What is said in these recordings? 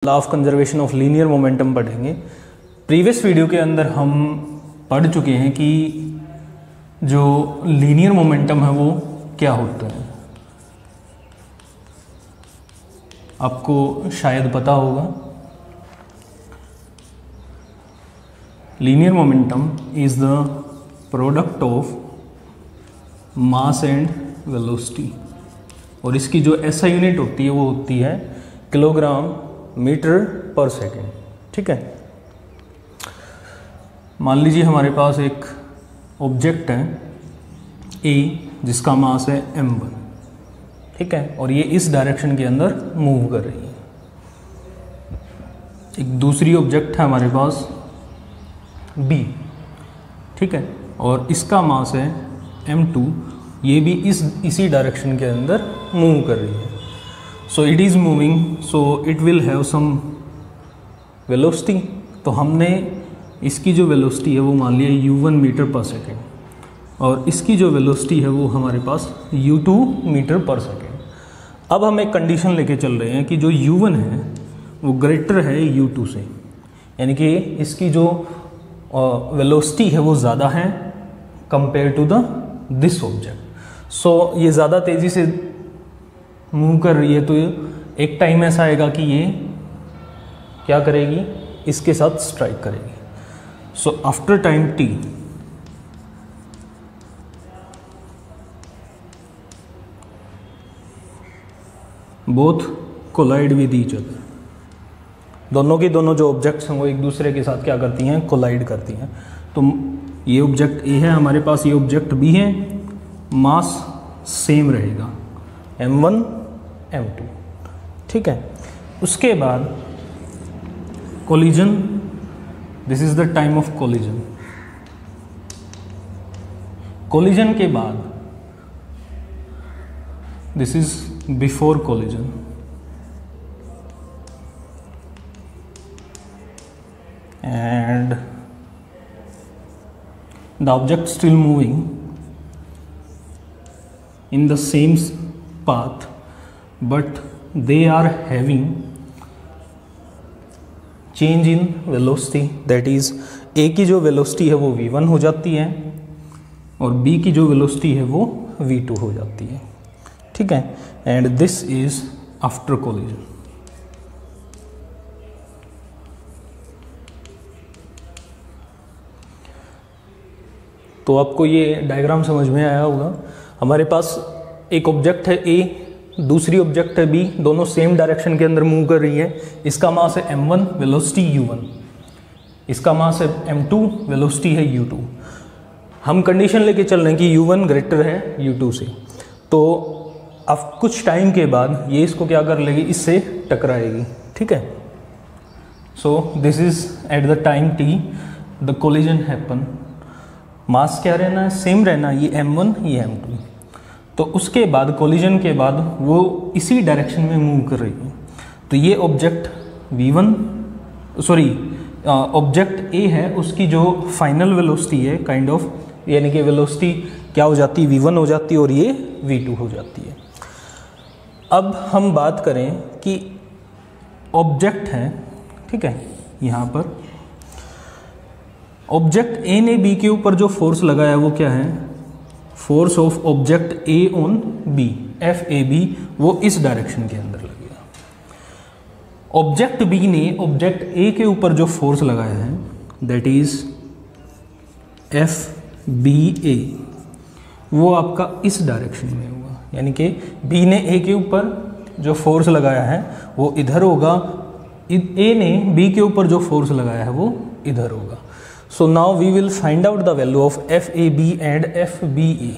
Law of conservation of linear momentum पढ़ेंगे। Previous video के अंदर हम पढ़ चुके हैं कि जो लीनियर मोमेंटम है वो क्या होता है, आपको शायद पता होगा। Linear momentum is the product of mass and velocity, और इसकी जो एसआई यूनिट होती है वो होती है किलोग्राम मीटर पर सेकेंड। ठीक है, मान लीजिए हमारे पास एक ऑब्जेक्ट है ए जिसका मास है m1, ठीक है, और ये इस डायरेक्शन के अंदर मूव कर रही है। एक दूसरी ऑब्जेक्ट है हमारे पास b, ठीक है, और इसका मास है m2, ये भी इसी डायरेक्शन के अंदर मूव कर रही है। So it is moving, so it will have some velocity. तो हमने इसकी जो वेलोसिटी है वो मान लिया u1 मीटर पर सेकेंड, और इसकी जो वेलोसिटी है वो हमारे पास u2 मीटर पर सेकेंड। अब हम एक कंडीशन लेके चल रहे हैं कि जो u1 है वो ग्रेटर है u2 से, यानी कि इसकी जो वेलोसिटी है वो ज़्यादा है compare to the this object. So ये ज़्यादा तेज़ी से मूव कर रही है, तो एक टाइम ऐसा आएगा कि ये क्या करेगी, इसके साथ स्ट्राइक करेगी। So after time t, both collide with each other. दोनों की दोनों जो ऑब्जेक्ट्स हैं वो एक दूसरे के साथ क्या करती हैं, कोलाइड करती हैं। तो ये ऑब्जेक्ट ए है हमारे पास, ये ऑब्जेक्ट बी है, मास सेम रहेगा m1 m2, ठीक है। उसके बाद collision, this is the time of collision. Collision के बाद this is before collision, and the object still moving in the same path, but they are having change in velocity, that is A की जो velocity है वो v1 हो जाती है और B की जो वेलोसिटी है वो v2 हो जाती है, ठीक है। And this is after collision. तो आपको ये डायग्राम समझ में आया होगा। हमारे पास एक ऑब्जेक्ट है A, दूसरी ऑब्जेक्ट है B, दोनों सेम डायरेक्शन के अंदर मूव कर रही है। इसका मास है m1, वेलोसिटी u1, इसका मास है m2, वेलोसिटी है u2। हम कंडीशन लेके चल रहे हैं कि u1 ग्रेटर है u2 से। तो अब कुछ टाइम के बाद ये इसको क्या कर लेगी, इससे टकराएगी, ठीक है। So this is at the time t the collision happen. Mass क्या रहना है, सेम रहना, ये m1 ये m2। तो उसके बाद कोलिजन के बाद वो इसी डायरेक्शन में मूव कर रही है। तो ये ऑब्जेक्ट ऑब्जेक्ट A है, उसकी जो फाइनल वेलोसिटी है काइंड ऑफ, यानी कि वेलोसिटी क्या हो जाती है, v1 हो जाती है और ये v2 हो जाती है। अब हम बात करें कि ऑब्जेक्ट है, ठीक है, यहाँ पर ऑब्जेक्ट A ने B के ऊपर जो फोर्स लगाया वो क्या है, force of object A on B, FAB, वो इस डायरेक्शन के अंदर लगेगा। ऑब्जेक्ट B ने ऑब्जेक्ट A के ऊपर जो फोर्स लगाया है दैट इज FBA, वो आपका इस डायरेक्शन में होगा, यानी कि B ने A के ऊपर जो फोर्स लगाया है वो इधर होगा, A ने B के ऊपर जो फोर्स लगाया है वो इधर होगा। So now we will find out the value of FAB and FBA.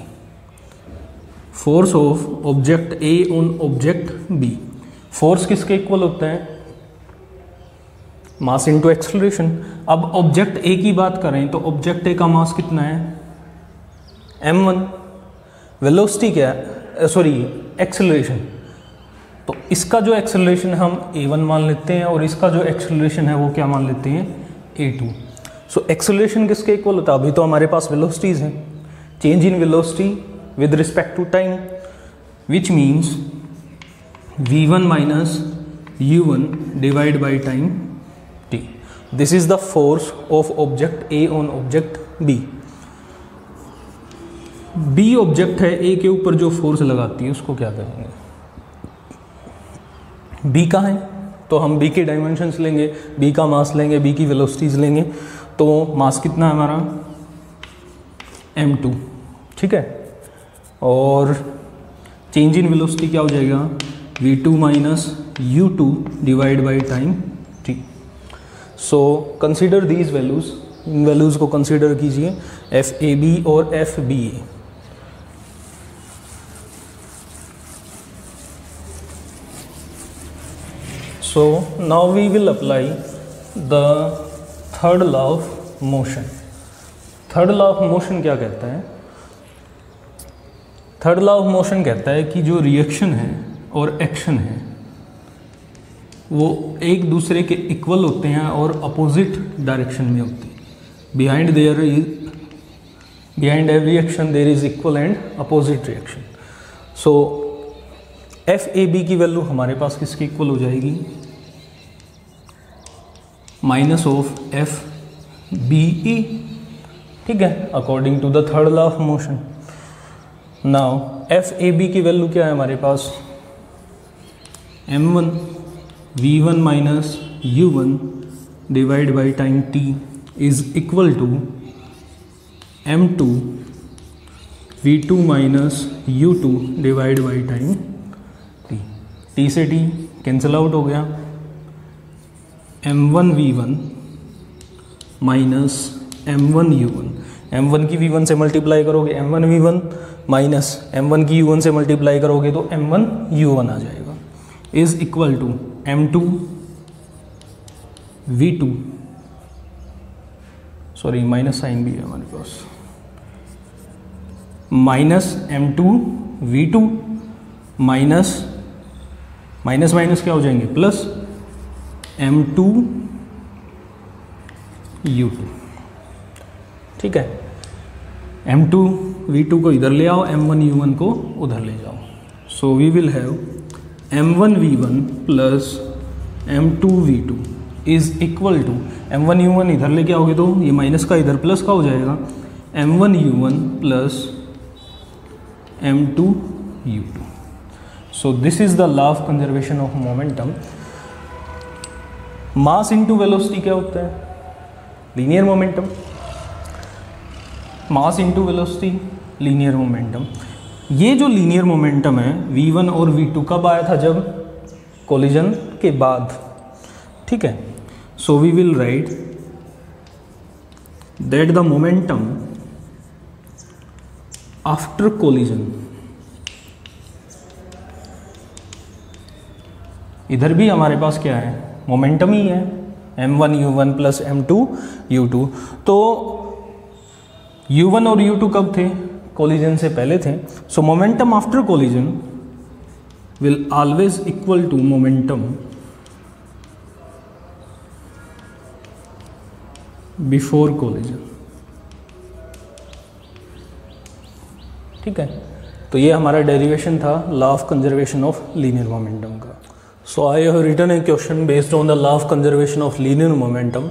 Force of object A on object B. Force किसके इक्वल होता है, मास इंटू एक्सेलरेशन। अब ऑब्जेक्ट A की बात करें तो ऑब्जेक्ट A का मास कितना है, m1। वेलोसिटी क्या है, सॉरी एक्सेलरेशन, तो इसका जो एक्सेलरेशन हम a1 मान लेते हैं और इसका जो एक्सेलरेशन है वो क्या मान लेते हैं, a2। सो एक्सेलरेशन किसके इक्वल होता है, अभी तो हमारे पास वेलोसिटीज हैं, change in velocity with respect to time, which means v1 minus u1 divide by time t. This is the force of object A on object B. B object है, A के ऊपर जो फोर्स लगाती है उसको क्या कहेंगे? B कहाँ है तो हम B के डायमेंशंस लेंगे, B का मास लेंगे, B की वेलोसिटीज लेंगे. तो मास कितना है हमारा? m2. ठीक है. और चेंज इन वेलोसिटी क्या हो जाएगा? v2 minus u2 divide by time t. So consider these values. In values को कंसीडर कीजिए, FAB और FBA. So now we will apply the third law of motion. Third law of motion क्या कहता है? Third law of motion कहता है कि जो रिएक्शन है और एक्शन है वो एक दूसरे के इक्वल होते हैं और अपोजिट डायरेक्शन में होते हैं. Behind every action there is equal and opposite reaction. So FAB की वैल्यू हमारे पास किसकी इक्वल हो जाएगी? Minus of FBE. ठीक है, according to the third law of motion. Now FAB की वैल्यू क्या है हमारे पास? m1 v1 minus u1 divide by time t is equal to m2 v2 minus u2 divide by time t से t cancel out हो गया. m1 v1 minus m1 u1. m1 की v1 से मल्टीप्लाई करोगे m1 v1 माइनस m1 की u1 से multiply करोगे तो m1 u1 आ जाएगा. Is equal to m2 v2, sorry minus sign भी है हमारे पास, minus m2 v2 minus minus minus क्या हो जाएंगे? Plus m2 u2. ठीक है, m2 v2 को इधर ले आओ, m1 u1 को उधर ले जाओ. So we will have m1 v1 plus m2 v2 is equal to m1 u1 इधर लेके आओगे तो ये माइनस का इधर प्लस का हो जाएगा, m1 u1 plus m2 u2. So this is the law of conservation of momentum. Mass into velocity क्या होता है? Linear momentum. Mass into velocity linear momentum. ये जो लीनियर मोमेंटम है v1 और v2 कब आया था? जब कोलिजन के बाद. ठीक है, so we will write that the momentum after collision, इधर भी हमारे पास क्या है? मोमेंटम ही है, m1 u1 plus m2 u2. तो u1 और u2 कब थे? कोलिजन से पहले थे. So momentum after collision will always equal to momentum before collision. ठीक है, तो ये हमारा डेरिवेशन था law of conservation of linear momentum का. So I have written a question based on the law of conservation of linear momentum.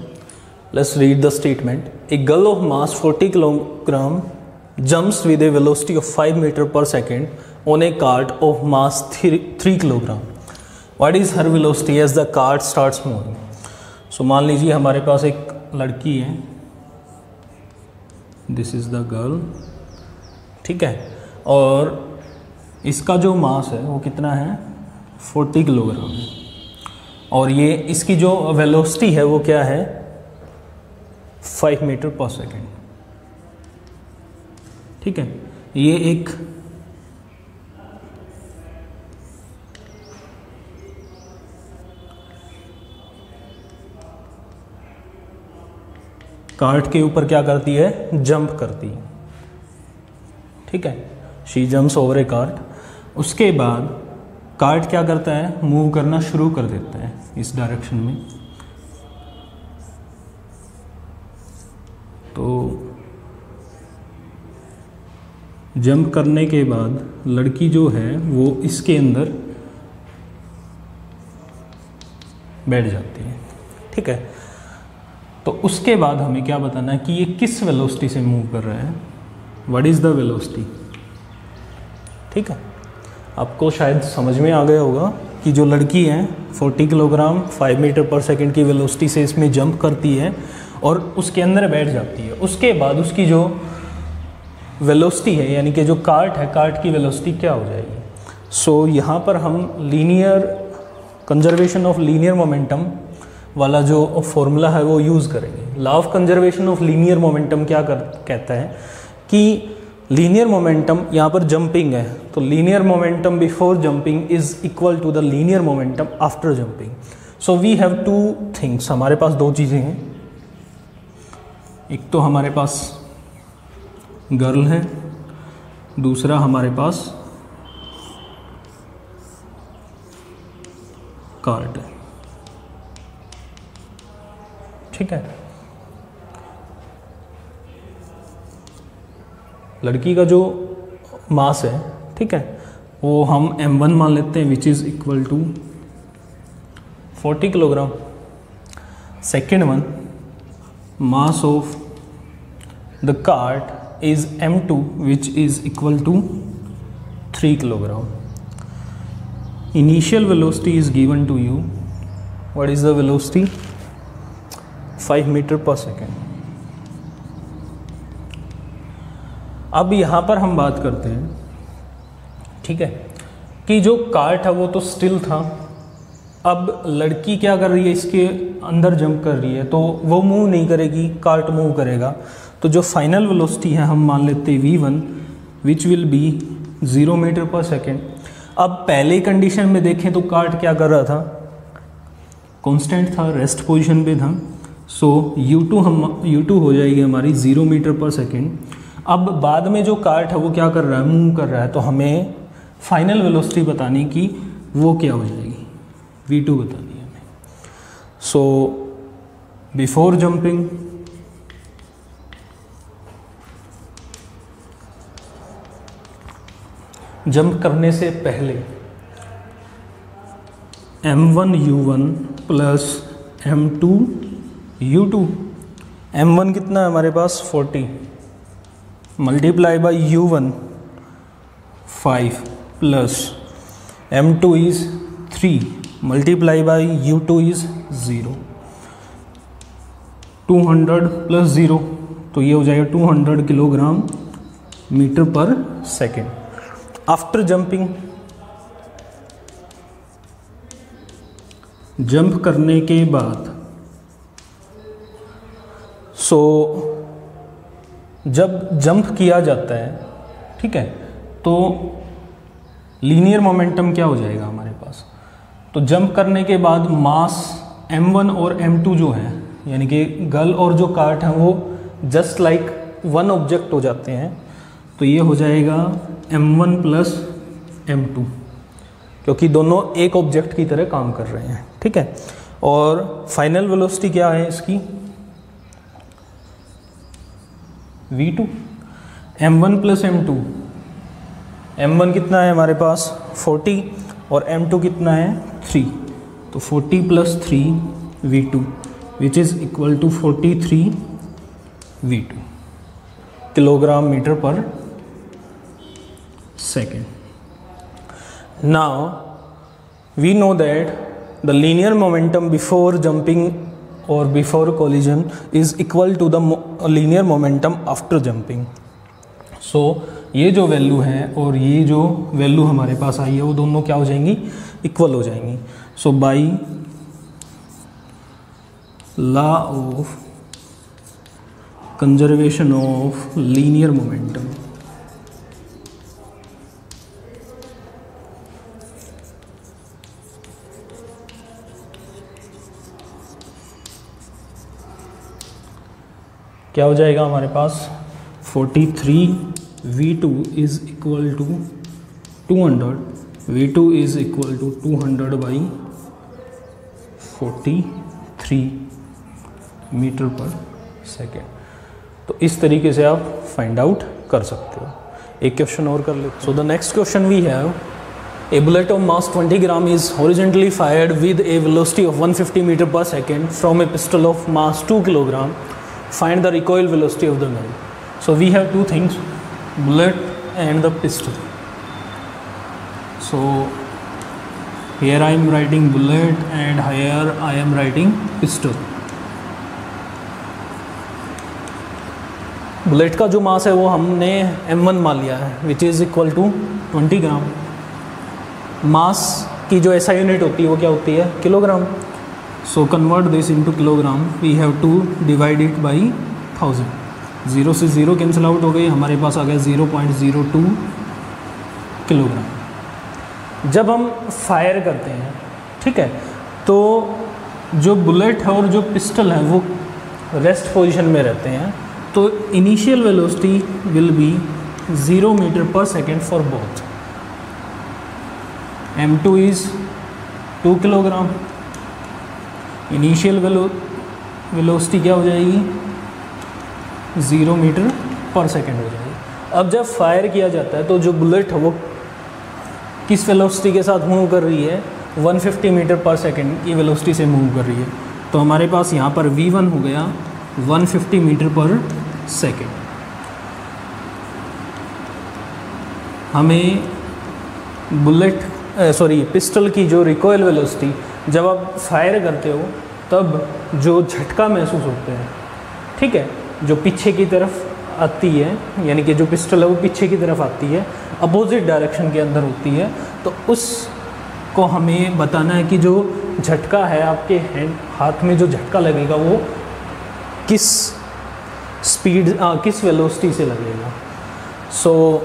Let's read the statement. A girl of mass 40 kg jumps with a velocity of 5 meter per second on a cart of mass 3 kg. What is her velocity as the cart starts moving? So मान लीजिए हमारे पास एक लड़की है, this is the girl. ठीक है, और इसका जो मास है वो कितना है? 40 किलोग्राम. और ये इसकी जो वेलोसिटी है वो क्या है? 5 मीटर पर सेकेंड. ठीक है, ये एक कार्ट के ऊपर क्या करती है? जंप करती है. ठीक है, she jumps over a cart. उसके बाद कार्ट क्या करता है? मूव करना शुरू कर देता है इस डायरेक्शन में. तो जंप करने के बाद लड़की जो है वो इसके अंदर बैठ जाती है। ठीक है, तो उसके बाद हमें क्या बताना है कि ये किस वेलोसिटी से मूव कर रहा है, व्हाट इज़ द वेलोसिटी। ठीक है, आपको शायद समझ में आ गया होगा कि जो लड़की है 40 किलोग्राम 5 मीटर पर सेकंड की वेलोसिटी से इसमें जंप करती है और उसके अंदर बैठ जाती है। उसके बाद उसकी जो वेलोसिटी है, यानी कि जो कार्ट है, कार्ट की वेलोसिटी क्या हो जाएगी। सो यहाँ पर हम linear conservation of linear momentum वाला जो फॉर्मूला है वो यूज़ करेंगे। Law of conservation of linear momentum क्या कहता है कि लीनियर मोमेंटम, यहाँ पर जंपिंग है तो linear momentum before jumping is equal to the linear momentum after jumping. So we have two things, हमारे पास दो चीज़ें हैं, एक तो हमारे पास गर्ल है, दूसरा हमारे पास कार्ट है। ठीक है, लड़की का जो मास है, ठीक है, वो हम m1 मान लेते हैं which is equal to 40 kilogram. Second one, mass of the cart is m2 which is equal to 3 kilogram. Initial velocity is given to you, what is the velocity, 5 metre पर सेकेंड। अब यहाँ पर हम बात करते हैं, ठीक है, कि जो कार्ट है वो तो स्टिल था, अब लड़की क्या कर रही है, इसके अंदर जंप कर रही है, तो वो मूव नहीं करेगी, कार्ट मूव करेगा। तो जो फाइनल वेलोसिटी है हम मान लेते हैं v1 which will be 0 metre पर सेकेंड। अब पहले कंडीशन में देखें तो कार्ट क्या कर रहा था, कांस्टेंट था, रेस्ट पोजीशन पे था। सो u2 हो जाएगी हमारी 0 मीटर पर सेकेंड। अब बाद में जो कार्ट है वो क्या कर रहा है, मूव कर रहा है, तो हमें फाइनल वेलोसिटी बतानी कि वो क्या हो जाएगी, v2 बतानी है हमें। सो बिफोर जंपिंग, जंप करने से पहले m1 u1 plus m2 u2, m1 कितना है हमारे पास 40 multiply by u1 5 plus m2 is 3 multiply by u2 is 0, 200 plus 0 तो ये हो जाएगा 200 किलोग्राम मीटर पर सेकेंड। आफ्टर जंपिंग, जंप करने के बाद, सो जब जंप किया जाता है, ठीक है, तो लीनियर मोमेंटम क्या हो जाएगा हमारे पास, तो जंप करने के बाद मास m1 और m2 जो है, यानी कि गर्ल और जो कार्ट है वो जस्ट लाइक वन ऑब्जेक्ट हो जाते हैं। तो ये हो जाएगा m1 प्लस m2, क्योंकि दोनों एक ऑब्जेक्ट की तरह काम कर रहे हैं। ठीक है, और फाइनल वेलोसिटी क्या है इसकी, v2 m1 plus m2, m1 कितना है हमारे पास 40 और m2 कितना है 3, तो 40 plus 3 v2 which is equal to 43 v2 kilogram metre पर second. Now we know that the linear momentum before jumping और before collision is equal to the linear momentum after jumping. So ये जो value है और ये जो value हमारे पास आई है वो दोनों क्या हो जाएंगी, इक्वल हो जाएंगी। So by law of conservation of linear momentum, क्या हो जाएगा हमारे पास 43 v2 is equal to 200, v2 is equal to 200 by 43 metre पर सेकेंड। तो इस तरीके से आप फाइंड आउट कर सकते हो। एक क्वेश्चन और कर लेते। So the next question we have A bullet of mass 20 gram is horizontally fired with a velocity of 150 meter per second from a pistol of mass 2 kilogram. Find the recoil velocity of the gun. So we have two things, bullet and the pistol. So here I am writing bullet and here I am writing pistol. Bullet का जो मास है वो हमने m1 मान लिया है, विच is equal to 20 ग्राम. मास की जो ऐसा यूनिट होती है वो क्या होती है, kilogram. So convert this into kilogram. We have to divide it by 1000. 0 से 0 कैंसिल आउट हो गई, हमारे पास आ गया 0.02 किलोग्राम. जब हम फायर करते हैं, ठीक है, तो जो बुलेट है और जो पिस्टल है वो रेस्ट पोजीशन में रहते हैं, तो initial velocity will be 0 metre पर second for both. m2 is 2 kilogram. Initial velocity क्या हो जाएगी, 0 मीटर पर सेकेंड हो जाएगी. अब जब फायर किया जाता है तो जो बुलेट है वो किस वेलोसिटी के साथ मूव कर रही है, 150 मीटर पर सेकेंड की वेलोसिटी से मूव कर रही है. तो हमारे पास यहाँ पर v1 हो गया 150 मीटर पर सेकेंड. हमें बुलेट पिस्टल की जो रिकॉयल वेलोसिटी जब आप फायर करते हो तब जो झटका महसूस होते हैं, ठीक है, जो पीछे की तरफ आती है, यानी कि जो पिस्टल है वो पीछे की तरफ आती है, अपोजिट डायरेक्शन के अंदर होती है, तो उसको हमें बताना है कि जो झटका है आपके हाथ में जो झटका लगेगा वो किस स्पीड किस वेलोसिटी से लगेगा. So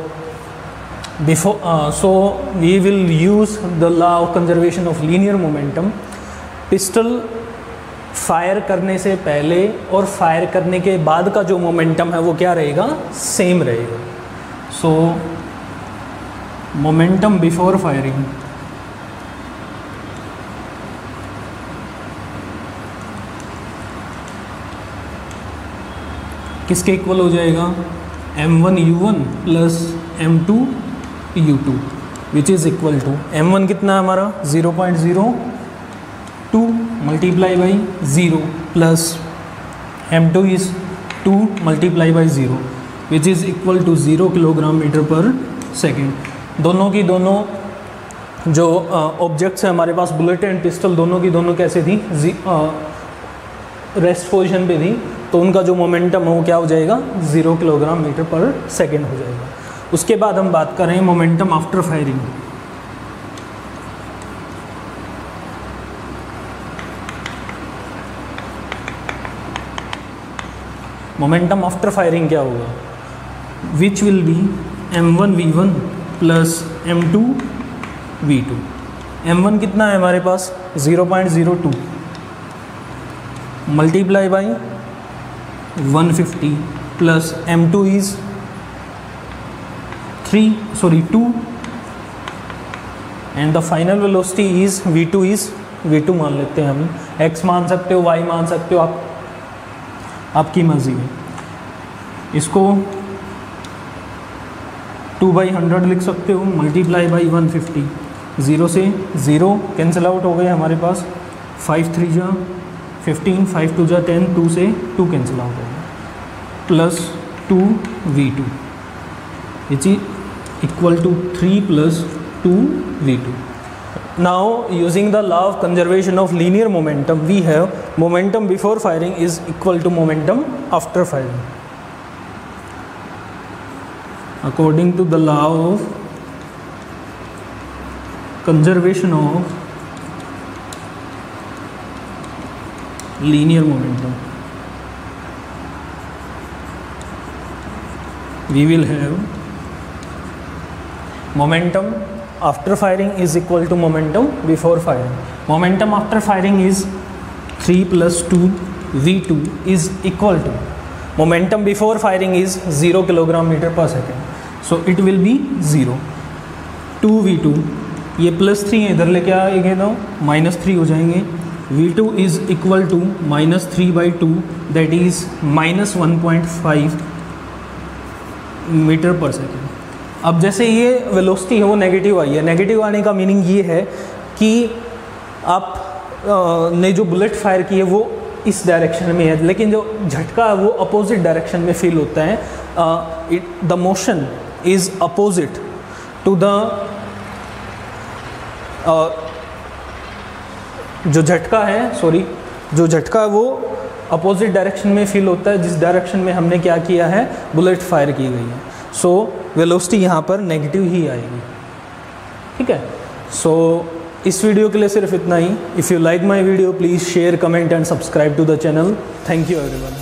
we will use the law of conservation of linear momentum. Pistol fire करने से पहले और फायर करने के बाद का जो मोमेंटम है वो क्या रहेगा, सेम रहेगा. सो मोमेंटम बिफोर फायरिंग किसके इक्वल हो जाएगा, m1 u1 plus m2 u2 which is equal to m1 कितना है हमारा 0.02 multiply by 0 plus m2 is 2 multiply by 0 which is equal to 0 kilogram metre पर सेकेंड. दोनों की दोनों जो ऑब्जेक्ट्स हैं हमारे पास, बुलेट एंड पिस्टल, दोनों की दोनों कैसे थी, रेस्ट पोजीशन पे थी, तो उनका जो मोमेंटम है वो क्या हो जाएगा, 0 किलोग्राम मीटर पर सेकेंड हो जाएगा. उसके बाद हम बात करें momentum after firing. Momentum after firing क्या होगा, विच will B m1 v1 plus m2 v2. m1 कितना है हमारे पास 0.02 multiply by 150 plus m2 is 2 and the final velocity is v2 मान लेते हैं हम, x मान सकते हो, y मान सकते हो, आपकी मर्जी है. इसको 2/100 लिख सकते हो, मल्टीप्लाई बाई 150. 0 से 0 कैंसिल आउट हो गए हमारे पास, 5 3 जा 15, 5 2 जा 10, 2 से 2 कैंसिल आउट हो गया, plus 2v2 which is equal to 3 plus 2v2. Now using the law of conservation of linear momentum, we have momentum before firing is equal to momentum after firing. According to the law of conservation of linear momentum, we will have momentum after firing is equal to momentum before firing. Momentum after firing is 3 plus 2v2 is equal to momentum before firing is 0 kilogram meter per second. So it will be 0. 2v2 ये plus 3 है, इधर लेके आएंगे तो -3 हो जाएंगे. v2 is equal to -3/2 that is -1.5 metre पर second. अब जैसे ये वेलोसिटी है वो नेगेटिव आई है, नेगेटिव आने का मीनिंग ये है कि आप ने जो बुलेट फायर की है वो इस डायरेक्शन में है, लेकिन जो झटका है वो अपोजिट डायरेक्शन में फील होता है। The motion is opposite to the जो झटका है वो अपोजिट डायरेक्शन में फील होता है जिस डायरेक्शन में हमने क्या किया है, बुलेट फायर की गई है। सो वेलोसिटी यहाँ पर नेगेटिव ही आएगी, ठीक है। सो इस वीडियो के लिए सिर्फ इतना ही। If you like my video please share, comment and subscribe to the channel. Thank you everyone.